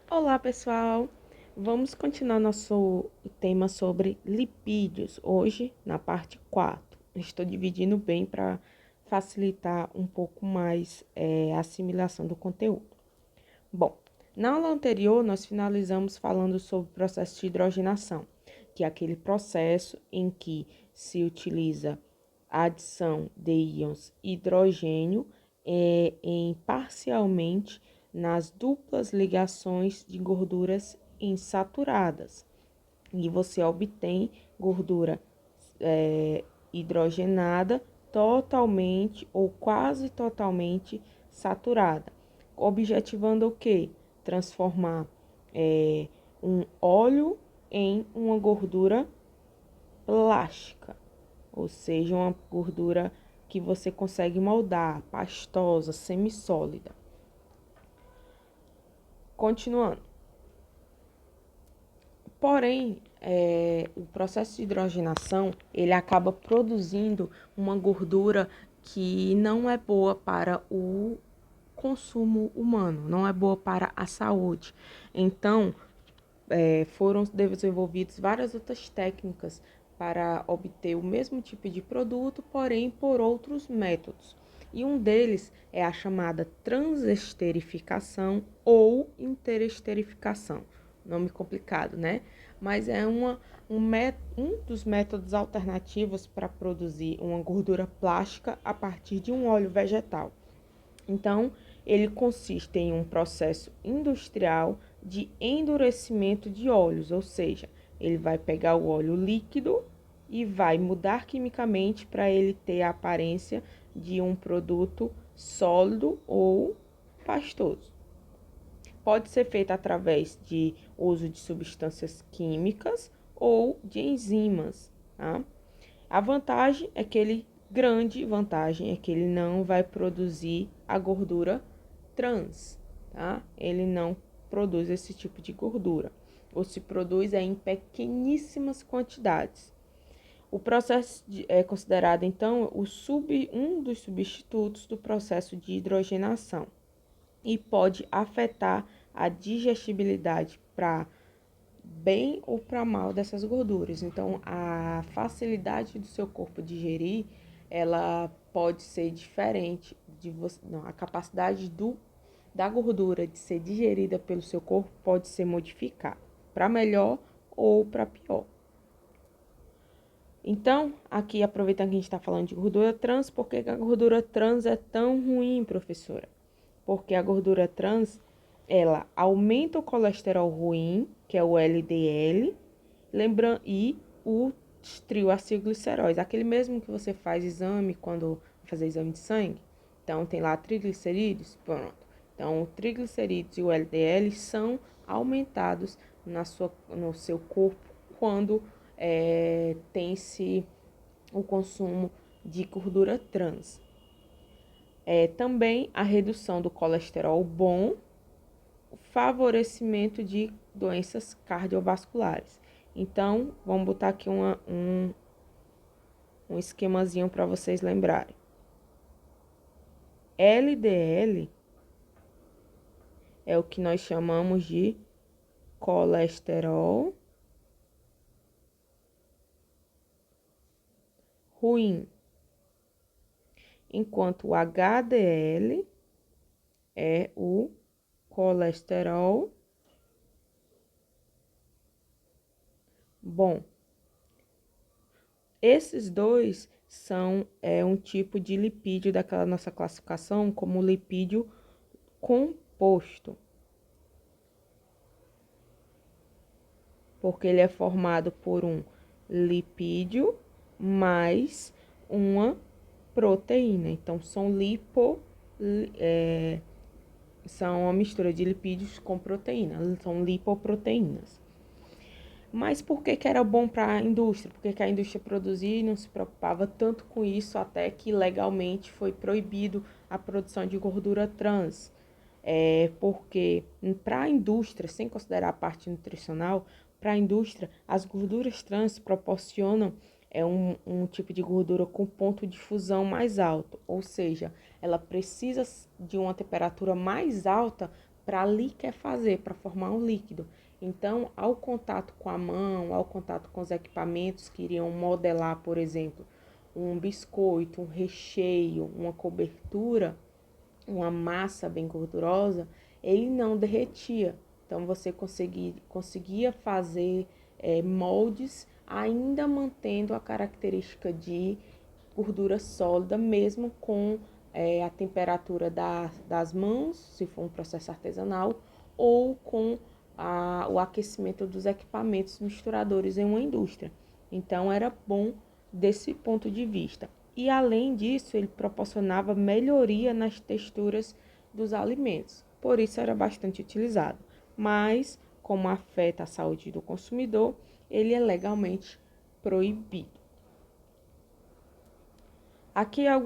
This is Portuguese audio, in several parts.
Olá, pessoal! Vamos continuar nosso tema sobre lipídios, hoje na parte 4. Estou dividindo bem para facilitar um pouco mais a assimilação do conteúdo. Bom, na aula anterior nós finalizamos falando sobre o processo de hidrogenação, que é aquele processo em que se utiliza a adição de íons hidrogênio em parcialmente nas duplas ligações de gorduras insaturadas. E você obtém gordura hidrogenada totalmente ou quase totalmente saturada, objetivando o quê? Transformar um óleo em uma gordura plástica, ou seja, uma gordura que você consegue moldar, pastosa, semissólida. Continuando. Porém, o processo de hidrogenação, ele acaba produzindo uma gordura que não é boa para o consumo humano, não é boa para a saúde. Então, foram desenvolvidas várias outras técnicas para obter o mesmo tipo de produto, porém por outros métodos. E um deles é a chamada transesterificação ou interesterificação. Nome complicado, né? Mas é um dos métodos alternativos para produzir uma gordura plástica a partir de um óleo vegetal. Então, ele consiste em um processo industrial de endurecimento de óleos, ou seja, ele vai pegar o óleo líquido e vai mudar quimicamente para ele ter a aparência de um produto sólido ou pastoso. Pode ser feito através de uso de substâncias químicas ou de enzimas, tá? A grande vantagem é que ele não vai produzir a gordura trans, tá? Ele não produz esse tipo de gordura, ou se produz em pequeníssimas quantidades. O processo é considerado, então, um dos substitutos do processo de hidrogenação e pode afetar a digestibilidade para bem ou para mal dessas gorduras. Então, a facilidade do seu corpo digerir, ela pode ser diferente de você, não, a capacidade da gordura de ser digerida pelo seu corpo pode ser modificada para melhor ou para pior. Então, aqui aproveitando que a gente está falando de gordura trans, por que a gordura trans é tão ruim, professora? Porque a gordura trans, ela aumenta o colesterol ruim, que é o LDL, lembrando, e os triacilgliceróis, aquele mesmo que você faz exame quando vai fazer exame de sangue. Então, tem lá triglicerídeos, pronto. Então, o triglicerídeos e o LDL são aumentados no seu corpo quando tem-se o consumo de gordura trans. Também a redução do colesterol bom, o favorecimento de doenças cardiovasculares. Então, vamos botar aqui um esquemazinho para vocês lembrarem. LDL é o que nós chamamos de colesterol ruim, enquanto o HDL é o colesterol bom. Esses dois são um tipo de lipídio daquela nossa classificação como lipídio composto, porque ele é formado por um lipídio mais uma proteína. Então, são uma mistura de lipídios com proteína, são lipoproteínas. Mas por que era bom para a indústria? Porque a indústria produzia e não se preocupava tanto com isso, até que legalmente foi proibido a produção de gordura trans. Porque para a indústria, sem considerar a parte nutricional, para a indústria, as gorduras trans proporcionam um tipo de gordura com ponto de fusão mais alto, ou seja, ela precisa de uma temperatura mais alta para liquefazer, para formar um líquido. Então, ao contato com a mão, ao contato com os equipamentos que iriam modelar, por exemplo, um biscoito, um recheio, uma cobertura, uma massa bem gordurosa, ele não derretia. Então, você conseguia fazer moldes ainda mantendo a característica de gordura sólida, mesmo com a temperatura das mãos, se for um processo artesanal, ou com o aquecimento dos equipamentos misturadores em uma indústria. Então, era bom desse ponto de vista. E, além disso, ele proporcionava melhoria nas texturas dos alimentos. Por isso, era bastante utilizado. Mas, como afeta a saúde do consumidor, ele é legalmente proibido. Aqui eu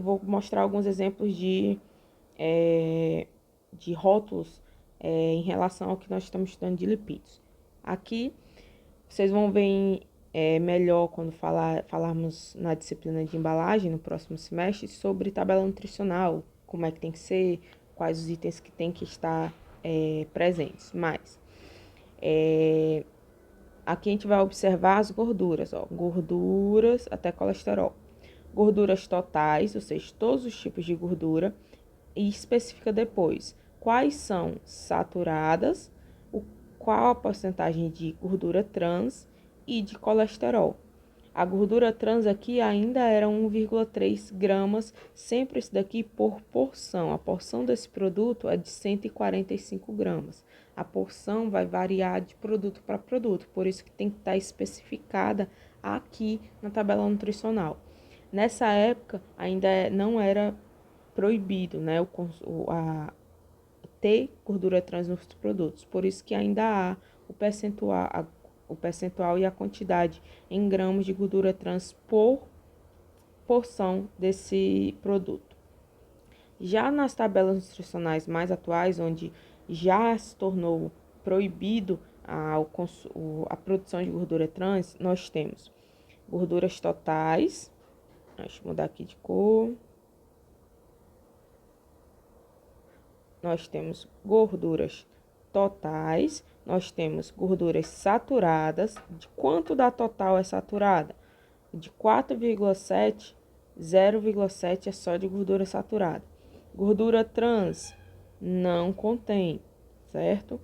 vou mostrar alguns exemplos de rótulos em relação ao que nós estamos estudando de lipídios. Aqui, vocês vão ver melhor quando falarmos na disciplina de embalagem, no próximo semestre, sobre tabela nutricional, como é que tem que ser, quais os itens que tem que estar presentes. Mas, aqui a gente vai observar as gorduras, gorduras até colesterol. Gorduras totais, ou seja, todos os tipos de gordura, e especifica depois quais são saturadas, qual a porcentagem de gordura trans e de colesterol. A gordura trans aqui ainda era 1,3 gramas, sempre isso daqui por porção. A porção desse produto é de 145 gramas. A porção vai variar de produto para produto, por isso que tem que estar especificada aqui na tabela nutricional. Nessa época, ainda não era proibido, né, ter gordura trans nos produtos, por isso que ainda há o percentual e a quantidade em gramas de gordura trans por porção desse produto. Já nas tabelas nutricionais mais atuais, onde já se tornou proibido a produção de gordura trans, nós temos gorduras totais. Deixa eu mudar aqui de cor. Nós temos gorduras totais, nós temos gorduras saturadas. De quanto da total é saturada? De 4,7, 0,7 é só de gordura saturada. Gordura trans não contém, certo?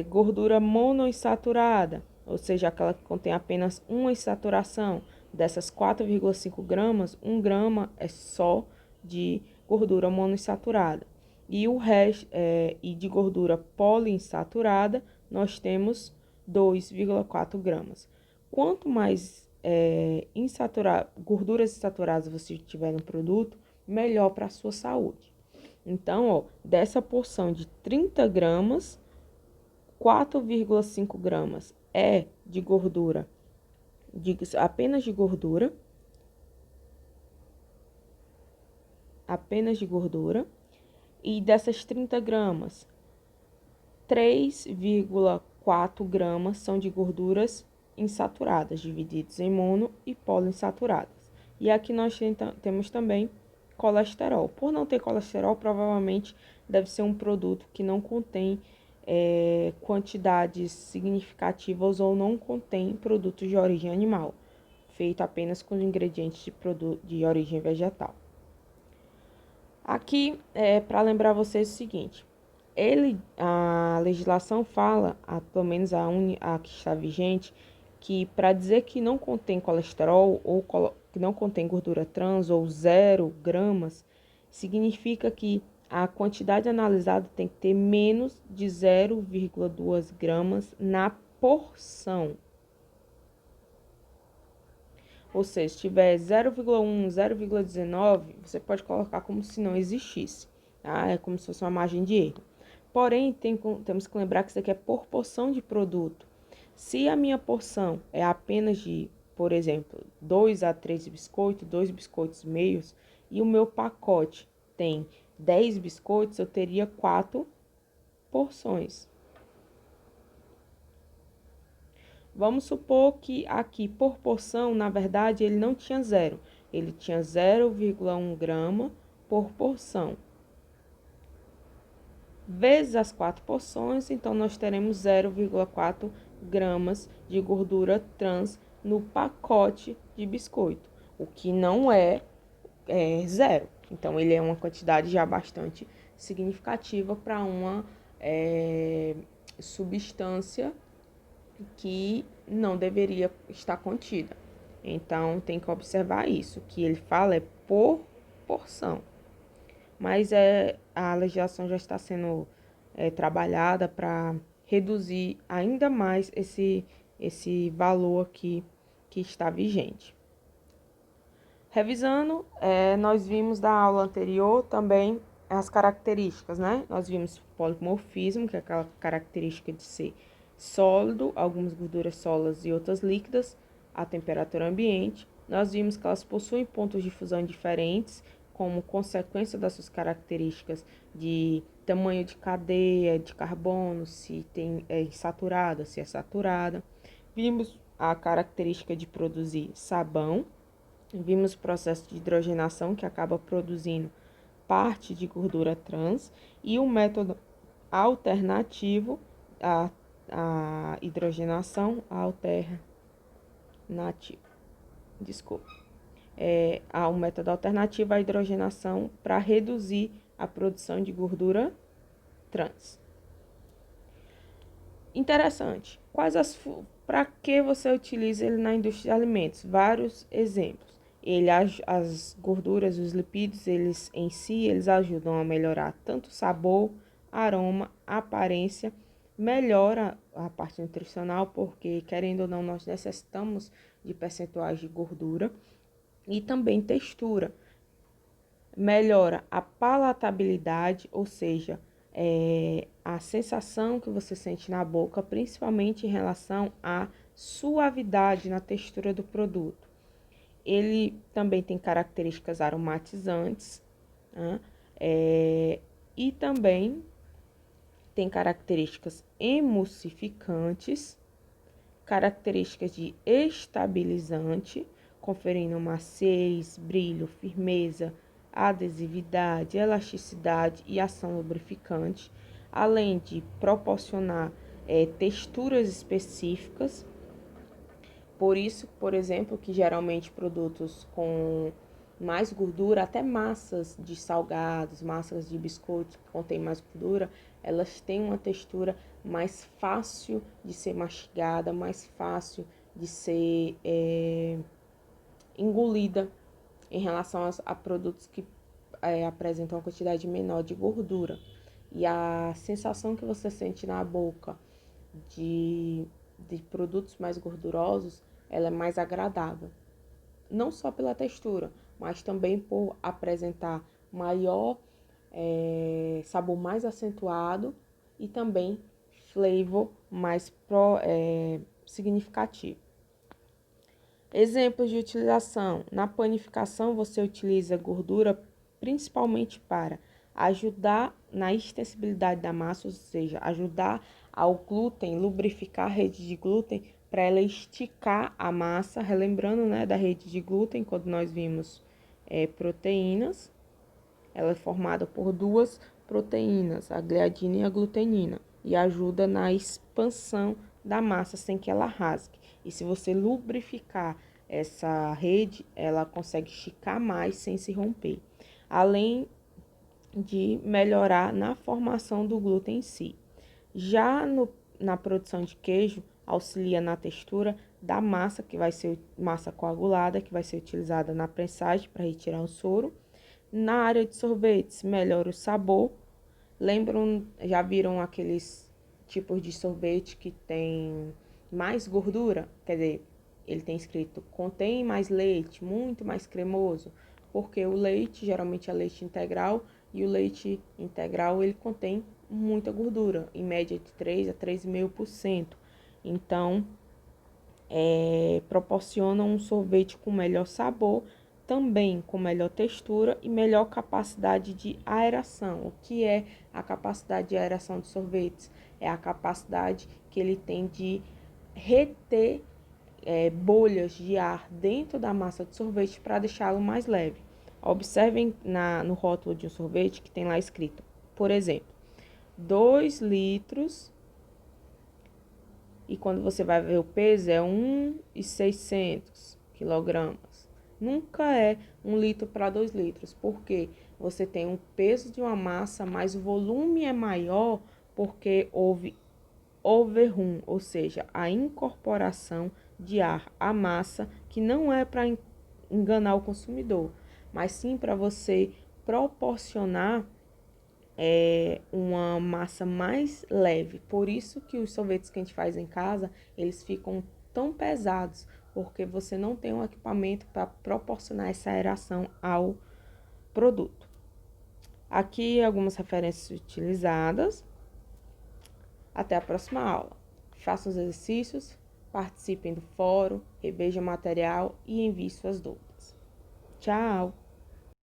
Gordura monoinsaturada, ou seja, aquela que contém apenas uma insaturação. Dessas 4,5 gramas, 1 grama é só de gordura monoinsaturada. E o resto e de gordura poliinsaturada, nós temos 2,4 gramas. Quanto mais gorduras insaturadas você tiver no produto, melhor para a sua saúde. Então, dessa porção de 30 gramas, 4,5 gramas é de gordura, apenas de gordura, e dessas 30 gramas, 3,4 gramas são de gorduras insaturadas, divididos em mono e poliinsaturadas. E aqui nós temos também colesterol. Por não ter colesterol, provavelmente deve ser um produto que não contém quantidades significativas ou não contém produtos de origem animal, feito apenas com ingredientes de origem vegetal. Aqui é para lembrar vocês o seguinte: a legislação fala, pelo menos a que está vigente, que para dizer que não contém colesterol ou que não contém gordura trans ou 0 gramas, significa que a quantidade analisada tem que ter menos de 0,2 gramas na porção. Ou seja, se tiver 0,1, 0,19, você pode colocar como se não existisse, tá? É como se fosse uma margem de erro. Porém, temos que lembrar que isso aqui é por porção de produto. Se a minha porção é apenas de, por exemplo, 2 a 3 biscoitos, 2 biscoitos meios, e o meu pacote tem 10 biscoitos, eu teria 4 porções. Vamos supor que aqui, por porção, na verdade, ele não tinha 0. Ele tinha 0,1 grama por porção. vezes as 4 porções, então nós teremos 0,4 gramas de gordura trans no pacote de biscoito, o que não é zero. Então, ele é uma quantidade já bastante significativa para uma substância que não deveria estar contida. Então, tem que observar isso, que ele fala é por porção. Mas a legislação já está sendo trabalhada para reduzir ainda mais esse valor aqui que está vigente. Revisando, nós vimos da aula anterior também as características, né? Nós vimos polimorfismo, que é aquela característica de ser sólido, algumas gorduras sólidas e outras líquidas, a temperatura ambiente. Nós vimos que elas possuem pontos de fusão diferentes, como consequência das suas características de tamanho de cadeia, de carbono, se é insaturada, se é saturada. Vimos a característica de produzir sabão. Vimos o processo de hidrogenação, que acaba produzindo parte de gordura trans, e o método alternativo à hidrogenação alternativo. Há um método alternativo à hidrogenação para reduzir a produção de gordura trans. Interessante. Para que você utiliza ele na indústria de alimentos? Vários exemplos. As gorduras, os lipídios, eles em si, eles ajudam a melhorar tanto o sabor, aroma, aparência, melhora a parte nutricional, porque, querendo ou não, nós necessitamos de percentuais de gordura, e também textura. Melhora a palatabilidade, ou seja, a sensação que você sente na boca, principalmente em relação à suavidade na textura do produto. Ele também tem características aromatizantes, né? E também tem características emulsificantes, características de estabilizante, conferindo maciez, brilho, firmeza, adesividade, elasticidade e ação lubrificante, além de proporcionar texturas específicas. Por isso, por exemplo, que geralmente produtos com mais gordura, até massas de salgados, massas de biscoitos que contêm mais gordura, elas têm uma textura mais fácil de ser mastigada, mais fácil de ser engolida em relação a produtos que apresentam uma quantidade menor de gordura. E a sensação que você sente na boca de produtos mais gordurosos, ela é mais agradável. Não só pela textura, mas também por apresentar maior sabor mais acentuado e também flavor mais significativo. Exemplos de utilização. Na panificação, você utiliza gordura principalmente para ajudar na extensibilidade da massa, ou seja, ajudar ao glúten, lubrificar a rede de glúten para ela esticar a massa, relembrando, né, da rede de glúten, quando nós vimos proteínas, ela é formada por duas proteínas, a gliadina e a glutenina, e ajuda na expansão da massa sem que ela rasgue. E se você lubrificar essa rede, ela consegue esticar mais sem se romper, além de melhorar na formação do glúten em si. Já na produção de queijo, auxilia na textura da massa, que vai ser massa coagulada, que vai ser utilizada na prensagem para retirar o soro. Na área de sorvetes, melhora o sabor. Lembram, já viram aqueles tipos de sorvete que tem mais gordura? Quer dizer, ele tem escrito, contém mais leite, muito mais cremoso, porque o leite, geralmente é leite integral, e o leite integral, ele contém muita gordura, em média de 3 a 3,5%. Então, proporciona um sorvete com melhor sabor, também com melhor textura e melhor capacidade de aeração. O que é a capacidade de aeração de sorvetes? É a capacidade que ele tem de reter bolhas de ar dentro da massa de sorvete para deixá-lo mais leve. Observem no rótulo de um sorvete que tem lá escrito, por exemplo, 2 litros. E quando você vai ver o peso, é 1.600 quilogramas. Nunca é 1 litro para 2 litros, porque você tem o peso de uma massa, mas o volume é maior porque houve overrun, ou seja, a incorporação de ar à massa, que não é para enganar o consumidor, mas sim para você proporcionar uma massa mais leve. Por isso que os sorvetes que a gente faz em casa, eles ficam tão pesados, porque você não tem um equipamento para proporcionar essa aeração ao produto. Aqui algumas referências utilizadas. Até a próxima aula. Façam os exercícios, participem do fórum, revejam o material e enviem suas dúvidas. Tchau!